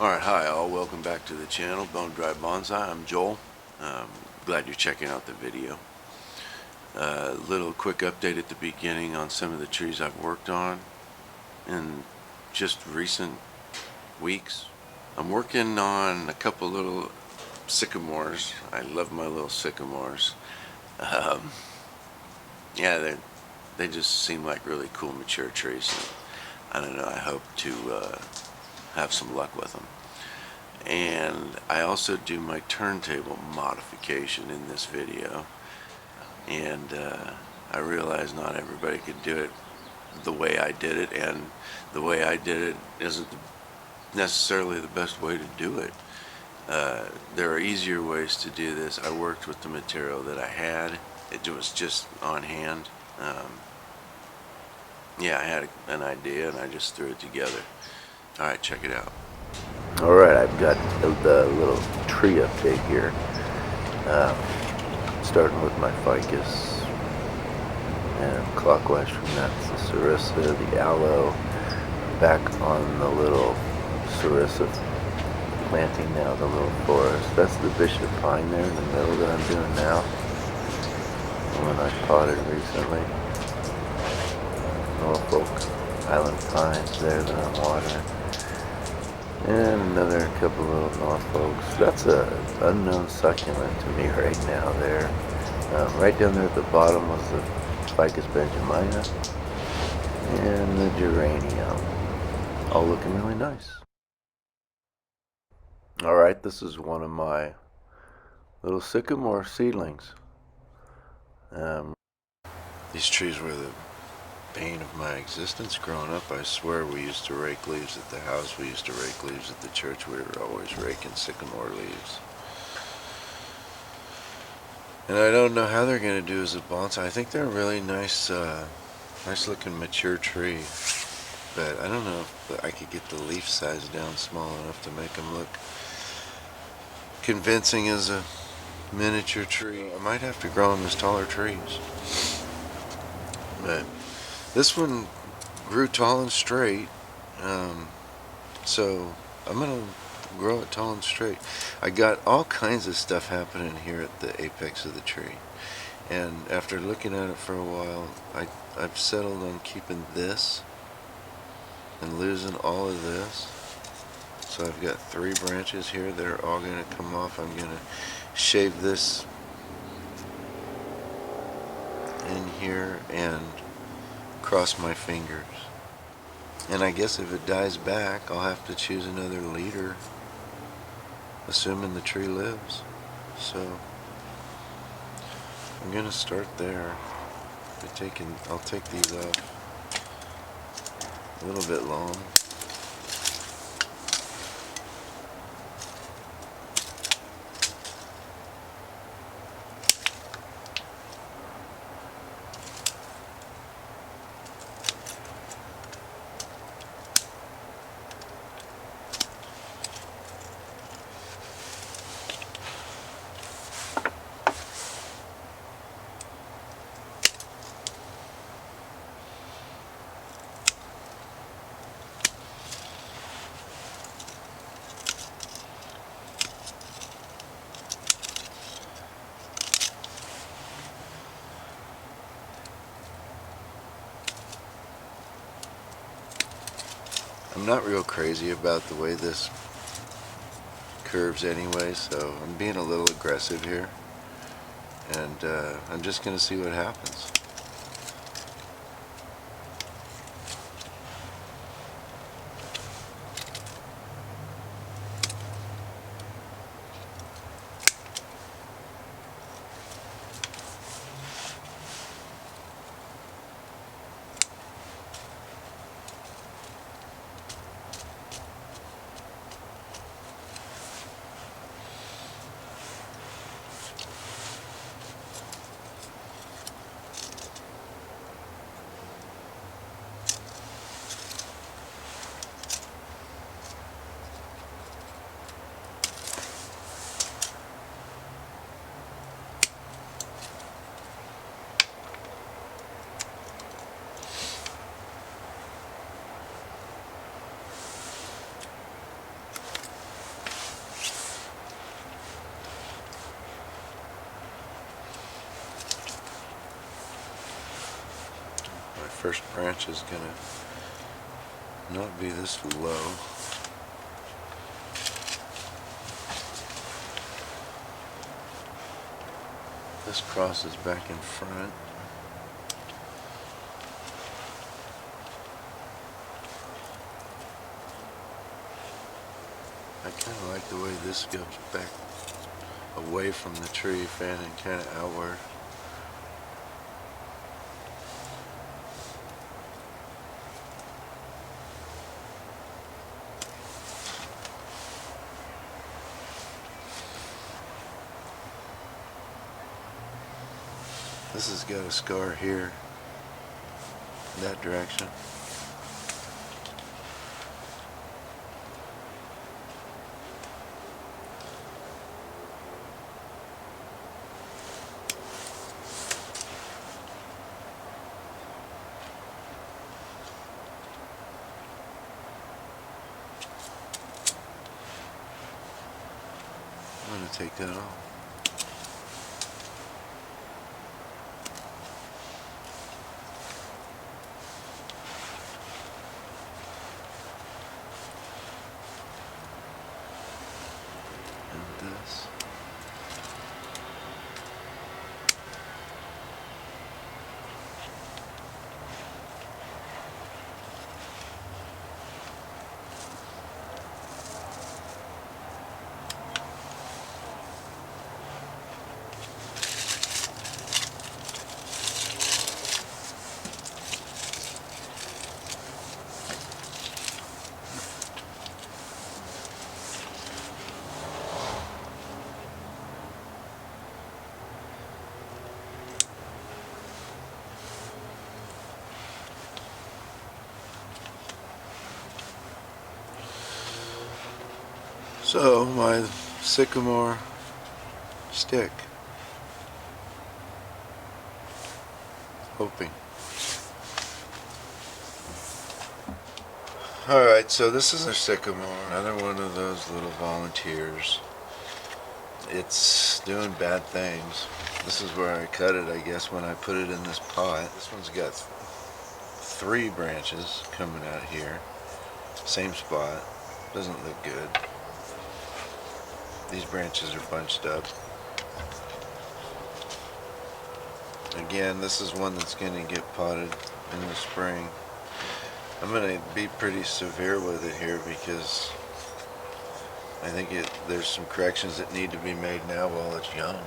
Alright, hi all, welcome back to the channel, Bonedry Bonsai. I'm Joel. Glad you're checking out the video. Little quick update at the beginning on some of the trees I've worked on in just recent weeks. I'm working on a couple little sycamores. I love my little sycamores. Yeah, they just seem like really cool mature trees. I don't know, I hope to have some luck with them. And I also do my turntable modification in this video, and I realize not everybody could do it the way I did it, and the way I did it isn't necessarily the best way to do it. There are easier ways to do this. I worked with the material that I had. It was just on hand. Yeah, I had an idea and I just threw it together. Alright, check it out. Alright, I've got the little tree update here. Starting with my ficus. And clockwise from that's the sarissa, the aloe. Back on the little sarissa planting now, the little forest. That's the bishop pine there in the middle that I'm doing now. The one I potted recently. Norfolk Island pines there that I'm watering. And another couple little Norfolks. That's a unknown succulent to me right now there. Right down there at the bottom was the Ficus benjamina and the geranium. All looking really nice. Alright, this is one of my little sycamore seedlings. These trees were the bane of my existence growing up. I swear we used to rake leaves at the house. We used to rake leaves at the church. We were always raking sycamore leaves. And I don't know how they're going to do as a bonsai. I think they're a really nice, nice looking mature tree. But I don't know if I could get the leaf size down small enough to make them look convincing as a miniature tree. I might have to grow them as taller trees. But this one grew tall and straight, so I'm going to grow it tall and straight. I got all kinds of stuff happening here at the apex of the tree, and after looking at it for a while, I've settled on keeping this and losing all of this. So I've got 3 branches here that are all going to come off. I'm going to shave this in here and cross my fingers. And I guess if it dies back, I'll have to choose another leader, assuming the tree lives. So I'm gonna start there. I'll take these off a little bit long. I'm not real crazy about the way this curves anyway, so I'm being a little aggressive here, and I'm just going to see what happens. first branch is gonna not be this low. This crosses back in front. I kind of like the way this goes back away from the tree, fanning kind of outward. This has got a scar here, in that direction. I'm going to take that off. And this. So my sycamore stick, hoping. Alright, so this is a sycamore, another one of those little volunteers. It's doing bad things. This is where I cut it, I guess, when I put it in this pot. This one's got 3 branches coming out here. Same spot. Doesn't look good. These branches are bunched up. Again, this is one that's going to get potted in the spring. I'm going to be pretty severe with it here because I think there's some corrections that need to be made now while it's young.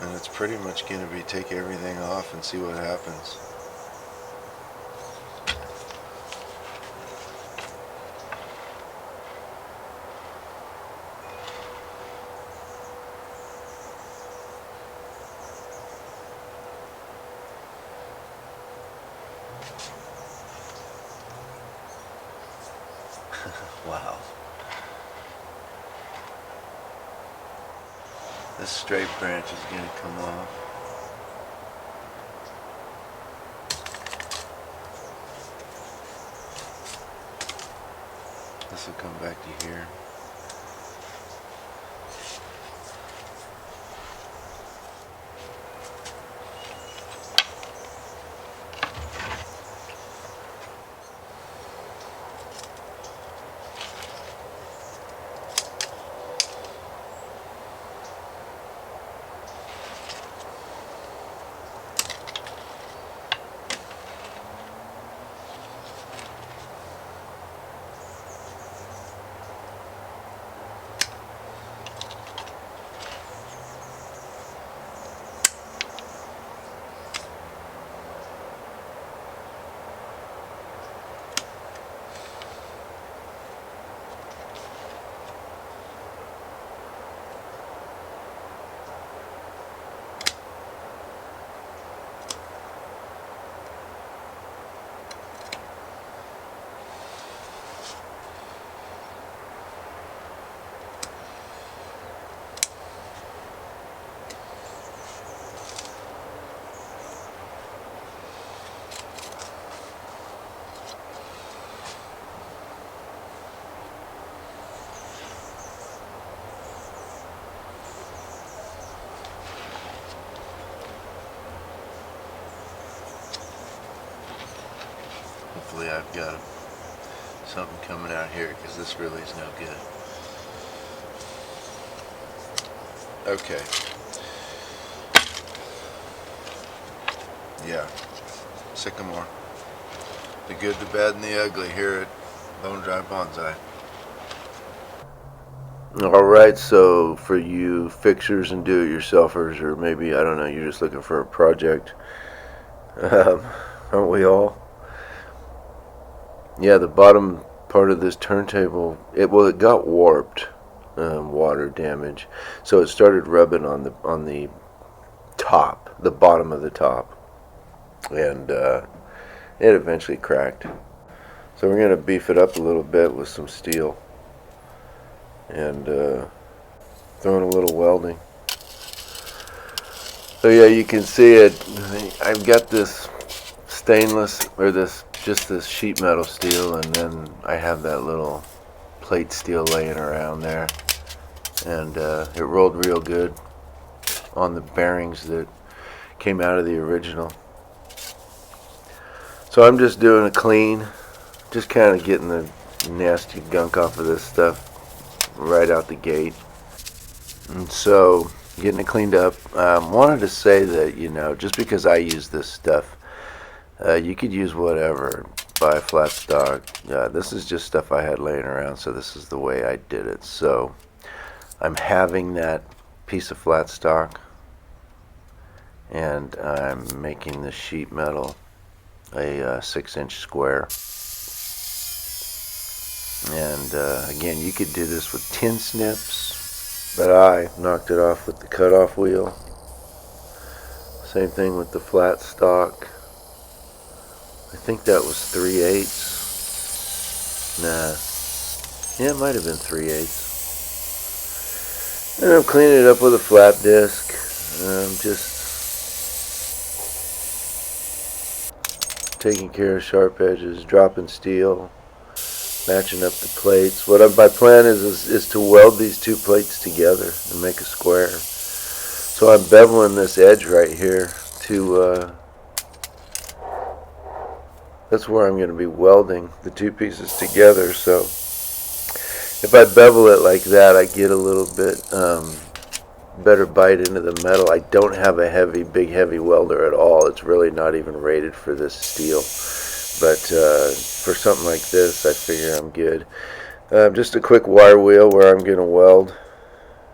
And it's pretty much going to be take everything off and see what happens. Wow. This straight branch is going to come off. This will come back to here. Hopefully I've got something coming out here, because this really is no good. Okay. Yeah. Sycamore. The good, the bad, and the ugly here at Bonedry Bonsai. Alright, so for you fixers and do-it-yourselfers, or maybe, I don't know, you're just looking for a project, aren't we all? Yeah, the bottom part of this turntable, it got warped, water damage, so it started rubbing on the top, the bottom of the top, and it eventually cracked. So we're going to beef it up a little bit with some steel and throwing a little welding. So yeah, you can see it. I've got this stainless, or just this sheet metal steel, and then I have that little plate steel laying around there, and it rolled real good on the bearings that came out of the original. So I'm just doing a clean, just kind of getting the nasty gunk off of this stuff right out the gate. And so getting it cleaned up. Wanted to say that, you know, just because I use this stuff, you could use whatever. Buy flat stock. This is just stuff I had laying around, so this is the way I did it. So I'm having that piece of flat stock, and I'm making the sheet metal a 6-inch square. And again, you could do this with tin snips, but I knocked it off with the cutoff wheel. Same thing with the flat stock. I think that was 3/8. Nah, yeah, it might have been 3/8. And I'm cleaning it up with a flat disc. Just taking care of sharp edges, dropping steel, matching up the plates. My plan is to weld these two plates together and make a square. So I'm beveling this edge right here to, that's where I'm going to be welding the two pieces together. So if I bevel it like that, I get a little bit better bite into the metal. I don't have a big heavy welder at all. It's really not even rated for this steel. But for something like this, I figure I'm good. Just a quick wire wheel where I'm going to weld,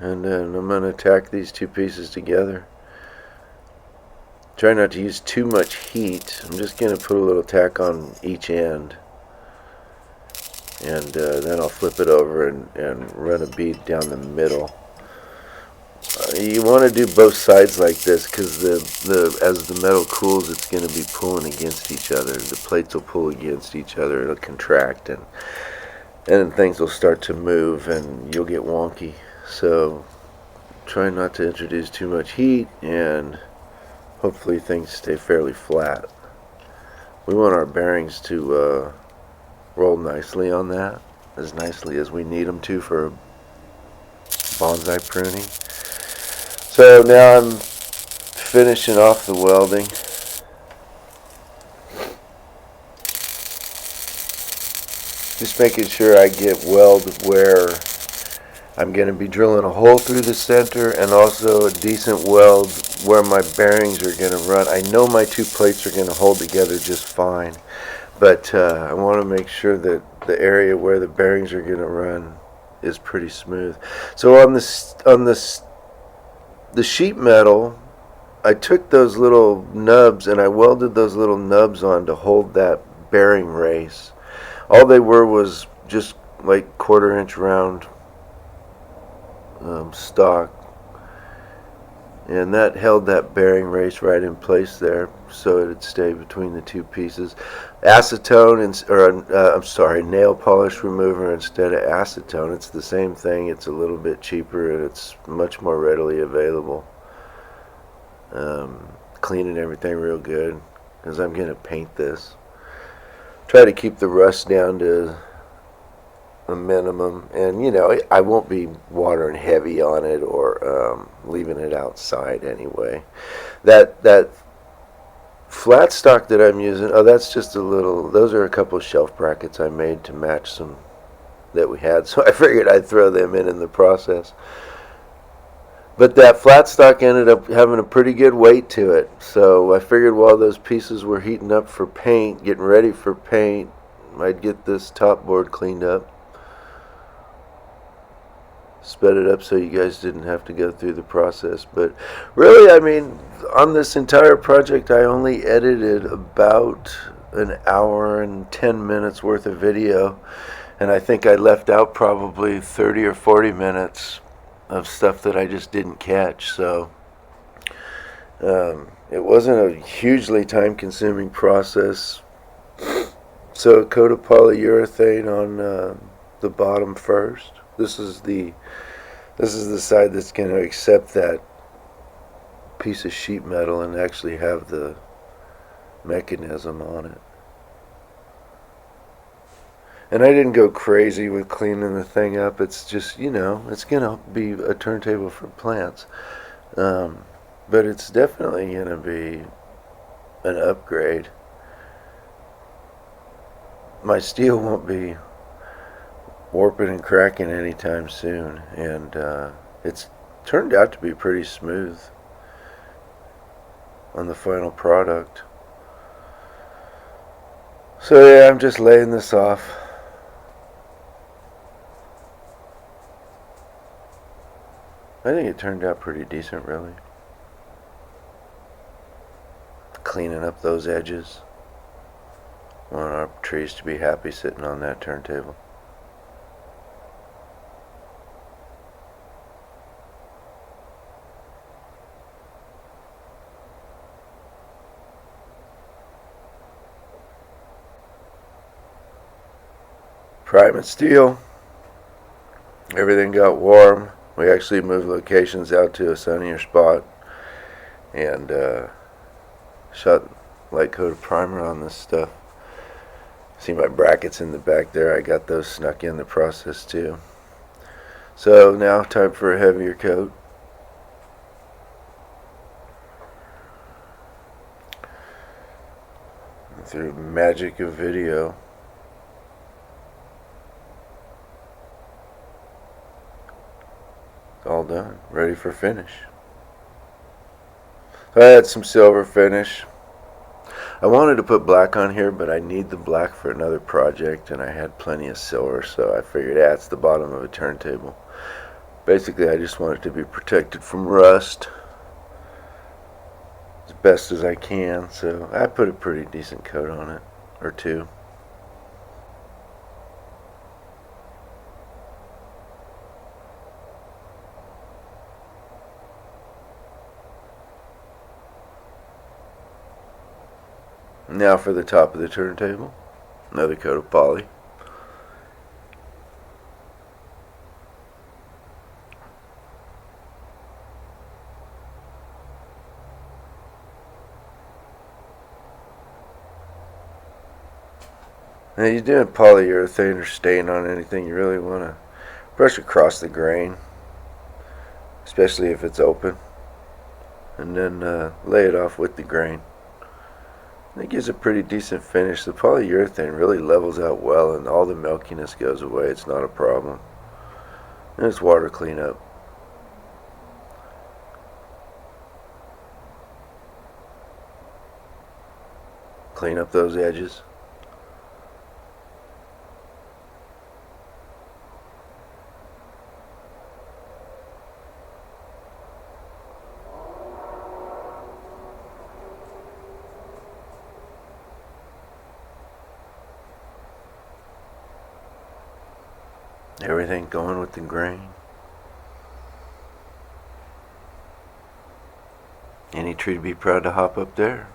and then I'm going to tack these two pieces together. Try not to use too much heat. I'm just going to put a little tack on each end, and then I'll flip it over and run a bead down the middle. You want to do both sides like this, because as the metal cools, it's going to be pulling against each other. The plates will pull against each other. It'll contract, and then things will start to move, and you'll get wonky. So try not to introduce too much heat, and hopefully things stay fairly flat. We want our bearings to roll nicely on that, as nicely as we need them to for bonsai pruning. So now I'm finishing off the welding. Just making sure I get weld where I'm going to be drilling a hole through the center, and also a decent weld where my bearings are going to run. I know my two plates are going to hold together just fine, but I want to make sure that the area where the bearings are going to run is pretty smooth. So on the sheet metal, I took those little nubs and I welded those little nubs on to hold that bearing race. All they were was just like 1/4-inch round stock, and that held that bearing race right in place there, so it'd stay between the two pieces. Acetone, nail polish remover instead of acetone. It's the same thing. It's a little bit cheaper, and it's much more readily available. Cleaning everything real good, because I'm going to paint this. Try to keep the rust down to a minimum, and you know, I won't be watering heavy on it or leaving it outside anyway. That flat stock that I'm using, oh, that's just a little, those are a couple of shelf brackets I made to match some that we had, so I figured I'd throw them in the process. But that flat stock ended up having a pretty good weight to it, so I figured while those pieces were heating up for paint, getting ready for paint, I'd get this top board cleaned up. Sped it up so you guys didn't have to go through the process. But really, I mean, on this entire project, I only edited about an hour and 10 minutes worth of video, and I think I left out probably 30 or 40 minutes of stuff that I just didn't catch. So it wasn't a hugely time-consuming process. So a coat of polyurethane on the bottom first. This is the side that's going to accept that piece of sheet metal and actually have the mechanism on it. And I didn't go crazy with cleaning the thing up. It's just, you know, it's going to be a turntable for plants. But it's definitely going to be an upgrade. My steel won't be warping and cracking anytime soon, and it's turned out to be pretty smooth on the final product. So yeah, I'm just laying this off. I think it turned out pretty decent, really. Cleaning up those edges. Want our trees to be happy sitting on that turntable. Prime and steel. Everything got warm. We actually moved locations out to a sunnier spot and shot light coat of primer on this stuff. See my brackets in the back there, I got those snuck in the process too. So now time for a heavier coat. Through magic of video, all done, ready for finish. So I had some silver finish. I wanted to put black on here, but I need the black for another project, and I had plenty of silver, so I figured it's the bottom of a turntable. Basically, I just want it to be protected from rust as best as I can, so I put a pretty decent coat on it, or two. Now for the top of the turntable, another coat of poly. Now you're doing polyurethane or stain on anything, you really want to brush across the grain, especially if it's open, and then lay it off with the grain. It gives a pretty decent finish. The polyurethane really levels out well and all the milkiness goes away. It's not a problem. And it's water cleanup. Clean up those edges. Everything going with the grain. Any tree to be proud to hop up there.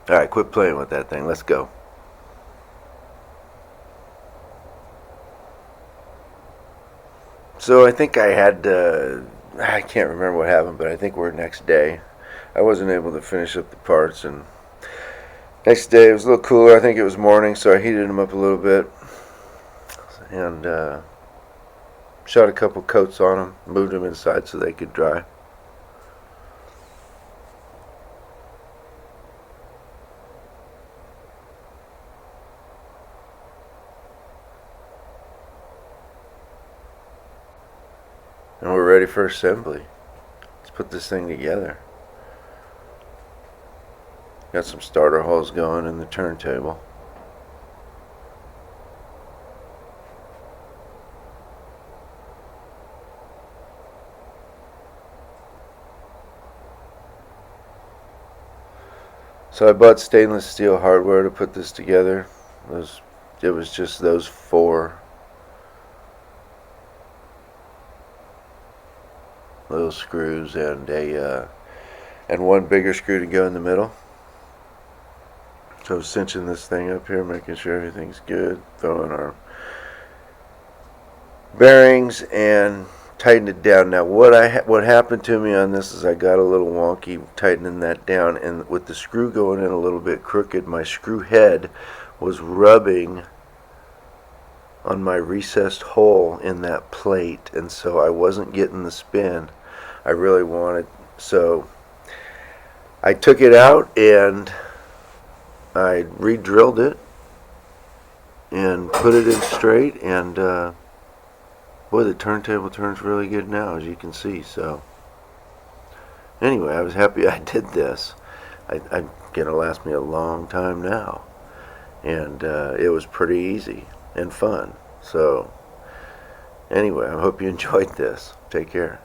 Alright, quit playing with that thing. Let's go. So I think I had, I can't remember what happened, but I think we're next day. I wasn't able to finish up the parts, and next day it was a little cooler. I think it was morning, so I heated them up a little bit and shot a couple coats on them, moved them inside so they could dry. And we're ready for assembly. Let's put this thing together. Got some starter holes going in the turntable. So I bought stainless steel hardware to put this together. It was just those 4 little screws and one bigger screw to go in the middle. So I was cinching this thing up here, making sure everything's good, throwing our bearings and tighten it down. Now what happened to me on this is I got a little wonky tightening that down, and with the screw going in a little bit crooked, my screw head was rubbing on my recessed hole in that plate, and so I wasn't getting the spin I really wanted. So I took it out and I re-drilled it and put it in straight, and boy, the turntable turns really good now, as you can see. So anyway, I was happy I did this. I'm gonna last me a long time now, and it was pretty easy and fun. So anyway, I hope you enjoyed this. Take care.